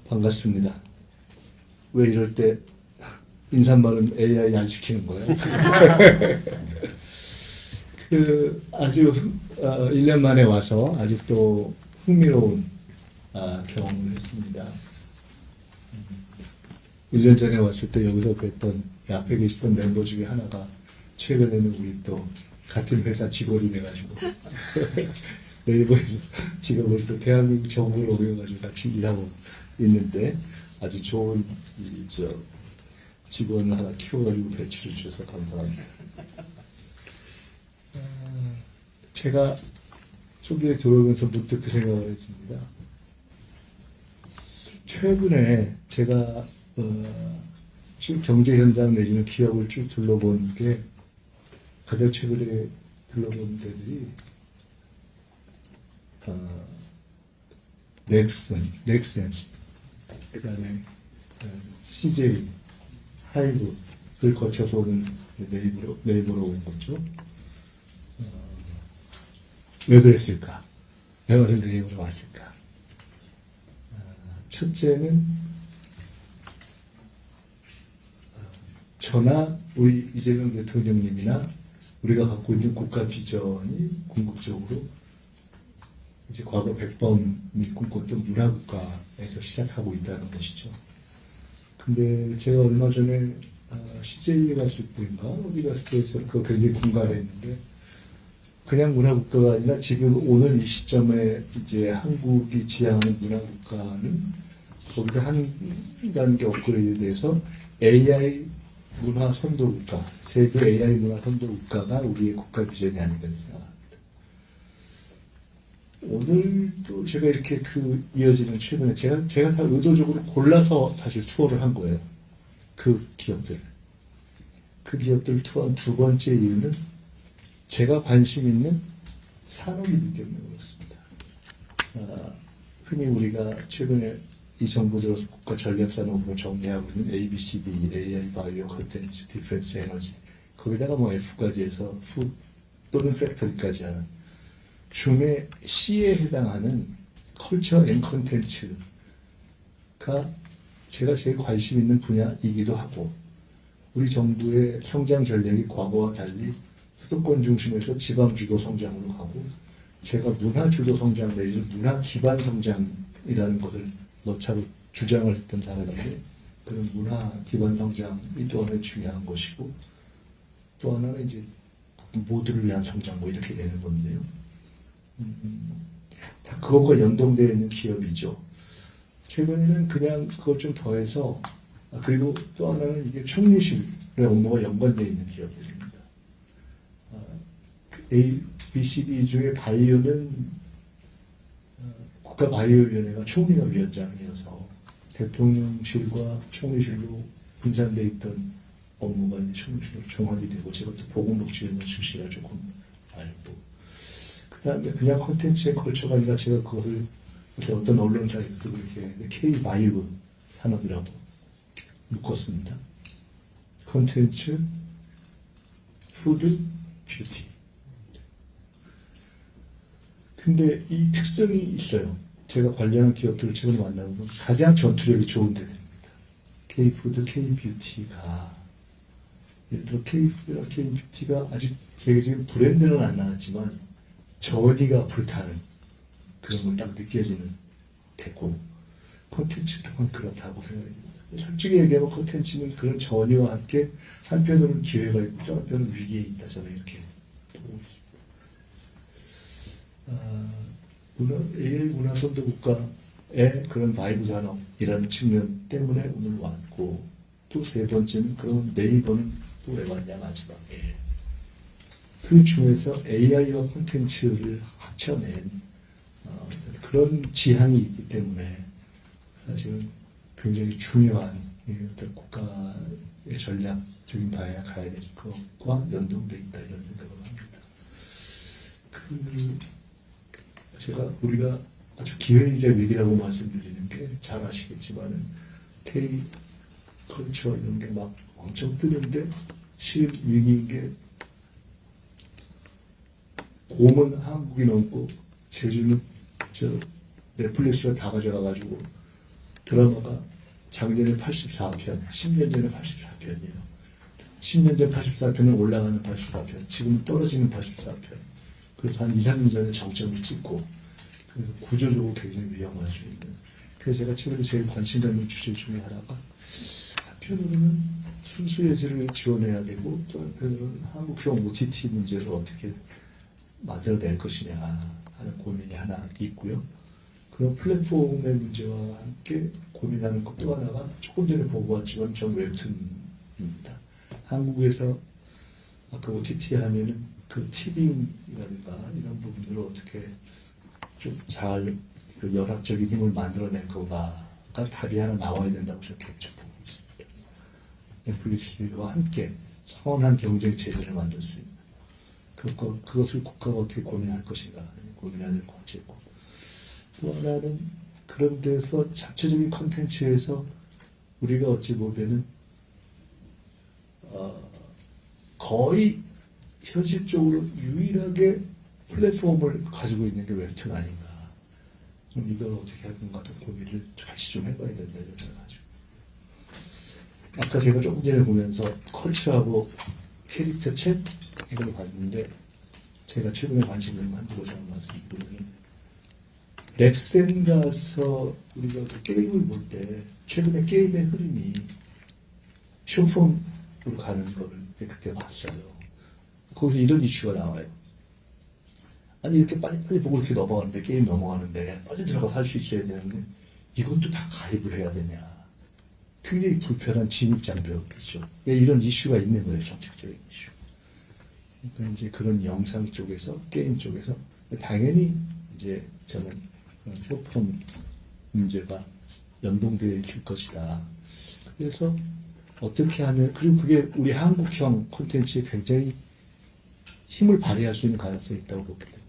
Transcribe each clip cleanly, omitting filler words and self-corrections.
반갑습니다. 왜 이럴 때 인사말은 AI 안 시키는 거예요? 아주 1년 만에 와서 아주 또 흥미로운 경험을 했습니다. 1년 전에 왔을 때 여기서 뵀던 앞에 계시던 멤버 중에 하나가 최근에는 우리 또 같은 회사 직원이 돼가지고 네이버에서 직업을 또 대한민국 정부를 옮겨가지고 같이 일하고 있는데 아주 좋은 직원을 하나 키워가지고 배출해 주셔서 감사합니다. 제가 초기에 들어오면서 문득 그 생각을 했습니다. 최근에 제가 쭉 경제 현장 내지는 기업을 쭉 둘러본 게 가장 최근에 둘러본 데들이 넥센, 그다음에 CJ, 하이브를 거쳐서 오는 네이버로 온 거죠. 왜 그랬을까? 왜 오늘 네이버로 왔을까? 첫째는 저나 우리 이재명 대통령님이나 우리가 갖고 있는 국가 비전이 궁극적으로 이제 과거 백범이 꿈꿨던 문화국가에서 시작하고 있다는 것이죠. 근데 제가 얼마 전에 CJ에 갔을 때인가 어디 갔을 때 저는 그거 굉장히 공감했는데 그냥 문화국가가 아니라 지금 오늘 이 시점에 이제 한국이 지향하는 문화국가는 거기서 한 단계 업그레이드 돼서 AI 문화 선도국가, 세계 AI 문화 선도국가가 우리의 국가 비전이 아닌가 생각합니다. 오늘도 제가 이렇게 이어지는 최근에 제가 다 의도적으로 골라서 사실 투어를 한 거예요. 그 기업들을 투어한 두 번째 이유는 제가 관심 있는 산업이기 때문에 그렇습니다. 흔히 우리가 최근에 이 정부 들어서 국가 전략산업으로 정리하고 있는 ABCD, AI, 바이오, 컨텐츠, 디펜스, 에너지 거기다가 뭐 F까지 해서 푸드 또는 팩토리까지 하는 중에 C에 해당하는 컬처 앤 컨텐츠가 제가 제일 관심 있는 분야이기도 하고 우리 정부의 성장 전략이 과거와 달리 수도권 중심에서 지방 주도 성장으로 가고 제가 문화 주도 성장 내지는 문화 기반 성장이라는 것을 너차로 주장을 했던 사람인데 그런 문화 기반 성장이 또 하나의 중요한 것이고 또 하나는 이제 모두를 위한 성장 뭐 이렇게 되는 건데요. 다 그것과 연동되어 있는 기업이죠. 최근에는 그냥 그걸 좀 더해서 그리고 또 하나는 이게 총리실의 업무가 연관되어 있는 기업들입니다. A, B, C, D 중에 바이오는 국가바이오위원회가 총리가 위원장이어서 대통령실과 총리실로 분산되어 있던 업무가 이제 총리실로 종합이 되고 제가 또 보건복지위원회 출신이라 조금 알고 그 다음에 그냥 콘텐츠의 컬처가 아니라 제가 그것을 어떤 언론사에서도 그렇게 K-바이브 산업이라고 묶었습니다. 콘텐츠, 푸드, 뷰티. 근데 이 특성이 있어요. 제가 관리하는 기업들을 최근에 만나보면 가장 전투력이 좋은 데들입니다. K-푸드, K-뷰티가 예를 들어 K-푸드나 K-뷰티가 아직 세계적인 브랜드는 안 나왔지만 전이가 불타는 그런 걸 딱 느껴지는 데고 콘텐츠 또한 그렇다고 생각합니다. 솔직히 얘기하면 콘텐츠는 그런 전이와 함께 한편으로는 기회가 있고 또 한편으로는 위기에 있다 저는 이렇게 보고 있습니다. AI 문화 선도 국가의 그런 바이브 산업이라는 측면 때문에 오늘 왔고 또 세 번째는 그럼 네이버는 또 왜 왔냐 마지막에 그 중에서 AI와 콘텐츠를 합쳐낸 그런 지향이 있기 때문에 사실은 굉장히 중요한 어떤 국가의 전략적인 방향에 가야 될 것과 연동되어 있다 이런 생각을 합니다. 우리가 아주 기회이자 위기라고 말씀드리는 게 잘 아시겠지만은 K 컬처 이런 게 막 엄청 뜨는데 실 위기인 게 곰은 한국이 넘고 제주는 넷플릭스가 다 가져가가지고 드라마가 작년에 84편, 10년 전에 84편이에요. 10년 전 84편은 올라가는 84편, 지금은 떨어지는 84편. 그래서 한 2, 3년 전에 정점을 찍고, 그래서 구조적으로 굉장히 위험할 수 있는. 그래서 제가 최근에 제일 관심 갖는 주제 중에 하나가, 한편으로는 순수 예술을 지원해야 되고, 또 한편으로는 한국형 OTT 문제를 어떻게 만들어낼 것이냐 하는 고민이 하나 있고요. 그런 플랫폼의 문제와 함께 고민하는 것 또 하나가 조금 전에 보고 왔지만 전 웹툰입니다. 한국에서 아까 OTT 하면은 그 티빙이라든가 이런 부분들을 어떻게 좀 잘 그 연합적인 힘을 만들어낼 건가가 답이 하나 나와야 된다고 저는 개인적으로 보고 있습니다. 넷플릭스와 함께 선한 경쟁 체제를 만들 수 있는 그것을 국가가 어떻게 고민할 것인가 고민해야 될 과제고, 또 하나는 그런 데서 자체적인 콘텐츠에서 우리가 어찌 보면은 거의 현실적으로 유일하게 플랫폼을 가지고 있는 게 웹툰 아닌가. 그럼 이걸 어떻게 할 건가 같은 고민을 같이 좀 해봐야 된다 이런 생각하죠. 아까 제가 조금 전에 보면서 컬처하고 캐릭터 챗 이걸 봤는데, 제가 최근에 관심 있는 한두 가지 말씀드리면, 넥센 가서 우리가 그 게임을 볼 때 최근에 게임의 흐름이 쇼폼으로 가는 거를 그때 봤어요. 거기서 이런 이슈가 나와요. 아니 이렇게 빨리빨리 보고 이렇게 넘어가는데, 게임 넘어가는데 빨리 들어가서 할 수 있어야 되는데 이것도 다 가입을 해야 되냐. 굉장히 불편한 진입장벽이죠. 이런 이슈가 있는 거예요. 정책적인 이슈. 그러니까 이제 그런 영상 쪽에서, 게임 쪽에서 당연히 이제 저는 쇼폼 문제가 연동될 것이다. 그래서 어떻게 하면, 그리고 그게 우리 한국형 콘텐츠에 굉장히 힘을 발휘할 수 있는 가능성이 있다고 보기 때문에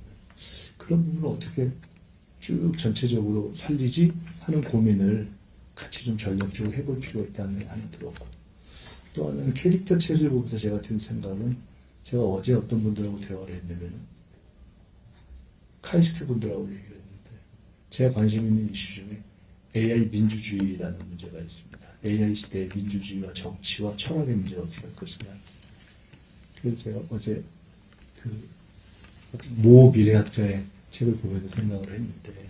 그런 부분을 어떻게 쭉 전체적으로 살리지 하는 고민을 같이 좀 전략적으로 해볼 필요가 있다는 생각이 하나 들었고, 또 하나는 캐릭터 체질 보면서 제가 든 생각은, 제가 어제 어떤 분들하고 대화를 했냐면 카이스트 분들하고 얘기를 했는데, 제가 관심 있는 이슈 중에 AI 민주주의라는 문제가 있습니다. AI 시대의 민주주의와 정치와 철학의 문제를 어떻게 할 것이냐. 그래서 제가 어제 모 미래학자의 책을 보면서 생각을 했는데,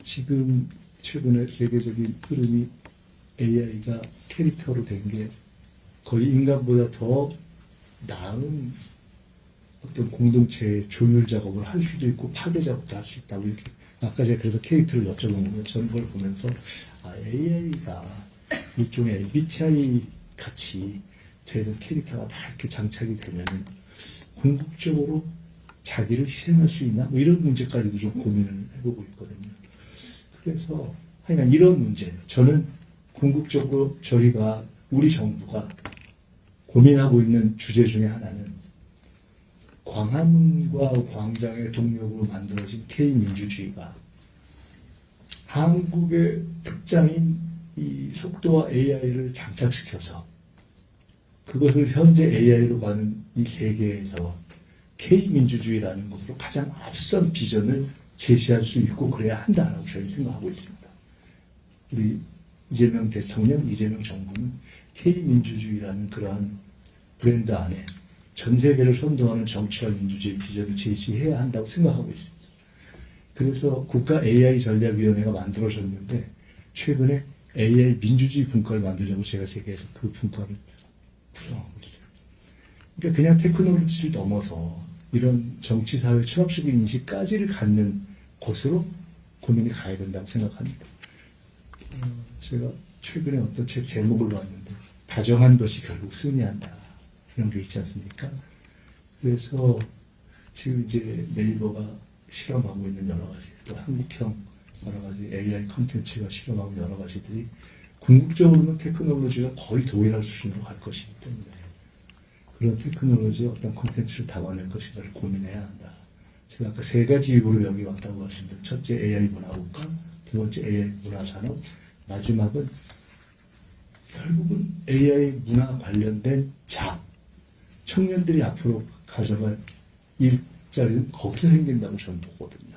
지금 최근에 세계적인 흐름이 AI가 캐릭터로 된 게 거의 인간보다 더 나은 어떤 공동체의 조율 작업을 할 수도 있고 파괴 작업도 할 수 있다고, 이렇게 아까 제가 그래서 캐릭터를 여쭤본 거예요. 저는 그걸 보면서 AI가 일종의 MBTI 같이 되는 캐릭터가 다 이렇게 장착이 되면은 궁극적으로 자기를 희생할 수 있나? 뭐 이런 문제까지도 좀 고민을 해보고 있거든요. 그래서 하여간 이런 문제, 저는 궁극적으로 저희가, 우리 정부가 고민하고 있는 주제 중에 하나는 광화문과 광장의 동력으로 만들어진 K민주주의가 한국의 특장인 이 속도와 AI를 장착시켜서 그것을 현재 AI로 가는 이 세계에서 K민주주의라는 것으로 가장 앞선 비전을 제시할 수 있고 그래야 한다라고 저희는 생각하고 있습니다. 우리 이재명 대통령, 이재명 정부는 K민주주의라는 그러한 브랜드 안에 전 세계를 선도하는 정치와 민주주의 비전을 제시해야 한다고 생각하고 있습니다. 그래서 국가 AI 전략위원회가 만들어졌는데, 최근에 AI 민주주의 분과를 만들려고 제가 세계에서 그 분과를 구성하고 있어요. 그러니까 그냥 테크놀로지를 넘어서 이런 정치, 사회, 철학적인 인식까지를 갖는 곳으로 고민이 가야 된다고 생각합니다. 제가 최근에 어떤 책 제목을 봤는데, 다정한 것이 결국 승리한다. 이런 게 있지 않습니까? 그래서 지금 이제 네이버가 실험하고 있는 여러 가지, 또 한국형 여러 가지 AI 콘텐츠가 실험하고 여러 가지들이 궁극적으로는 테크놀로지가 거의 동일한 수준으로 갈 것이기 때문에 그런 테크놀로지의 어떤 콘텐츠를 담아낼 것인가를 고민해야 한다. 제가 아까 세 가지 이유로 여기 왔다고 말씀드렸죠. 첫째 AI 문화국가, 두 번째 AI 문화산업, 마지막은 결국은 AI 문화 관련된 청년들이 앞으로 가져갈 일자리는 거기서 생긴다고 저는 보거든요.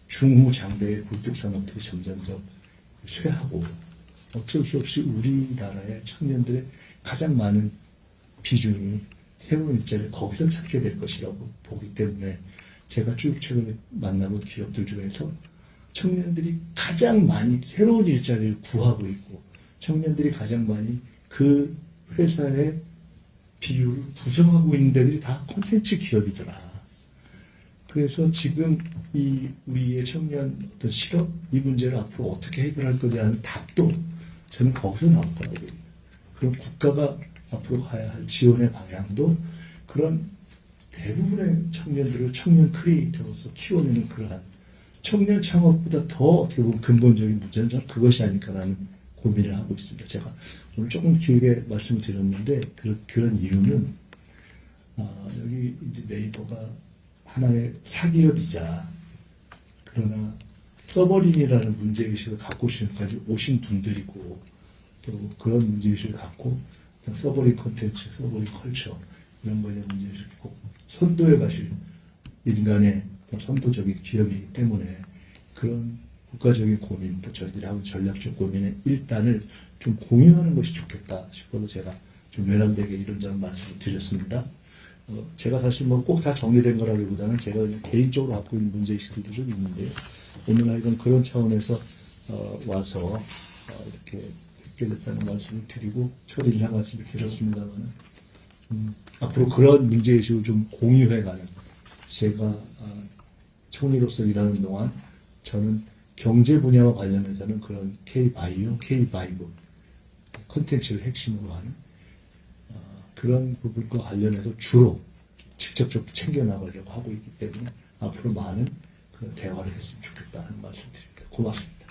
중후장대의 굴뚝 산업들이 점점점 쇠하고 어쩔 수 없이 우리나라의 청년들의 가장 많은 비중이 새로운 일자리를 거기서 찾게 될 것이라고 보기 때문에 제가 쭉 최근에 만나본 기업들 중에서 청년들이 가장 많이 새로운 일자리를 구하고 있고 청년들이 가장 많이 그 회사의 비율을 부정하고 있는 데들이 다 콘텐츠 기업이더라. 그래서 지금 이 우리의 청년 어떤 실업 이 문제를 앞으로 어떻게 해결할 거냐는 답도 저는 거기서 나올 거라고 봅니다. 그럼 국가가 앞으로 가야 할 지원의 방향도 그런 대부분의 청년들을 청년 크리에이터로서 키워내는 그러한 청년 창업보다 더 어떻게 보면 근본적인 문제는 저는 그것이 아닐까라는 고민을 하고 있습니다. 제가 오늘 조금 길게 말씀을 드렸는데 그런 이유는 여기 이제 네이버가 하나의 사기업이자 그러나 서버린이라는 문제의식을 갖고 오신 분들이고 또 그런 문제의식을 갖고 서버린 콘텐츠, 서버린 컬처 이런 거에 대한 문제의식을 꼭 선도해 가실 인간의 선도적인 기업이기 때문에 그런 국가적인 고민, 또 저희들이 하는 전략적 고민의 일단을 좀 공유하는 것이 좋겠다 싶어서 제가 좀 외람되게 이런저런 말씀을 드렸습니다. 제가 사실 뭐 꼭 다 정리된 거라기보다는 제가 그냥 개인적으로 갖고 있는 문제의식들도 좀 있는데요. 오늘 하여간 그런 차원에서 와서 이렇게 뵙게 됐다는 말씀을 드리고 첫 인사 말씀을 드렸습니다만 앞으로 그런 문제의식을 좀 공유해가는 제가 총리로서 일하는 동안 저는 경제 분야와 관련해서는 그런 K-바이오, K-바이브 콘텐츠를 핵심으로 하는 그런 부분과 관련해서 주로 직접적으로 챙겨나가려고 하고 있기 때문에 앞으로 많은 그런 대화를 했으면 좋겠다는 말씀 드립니다. 고맙습니다.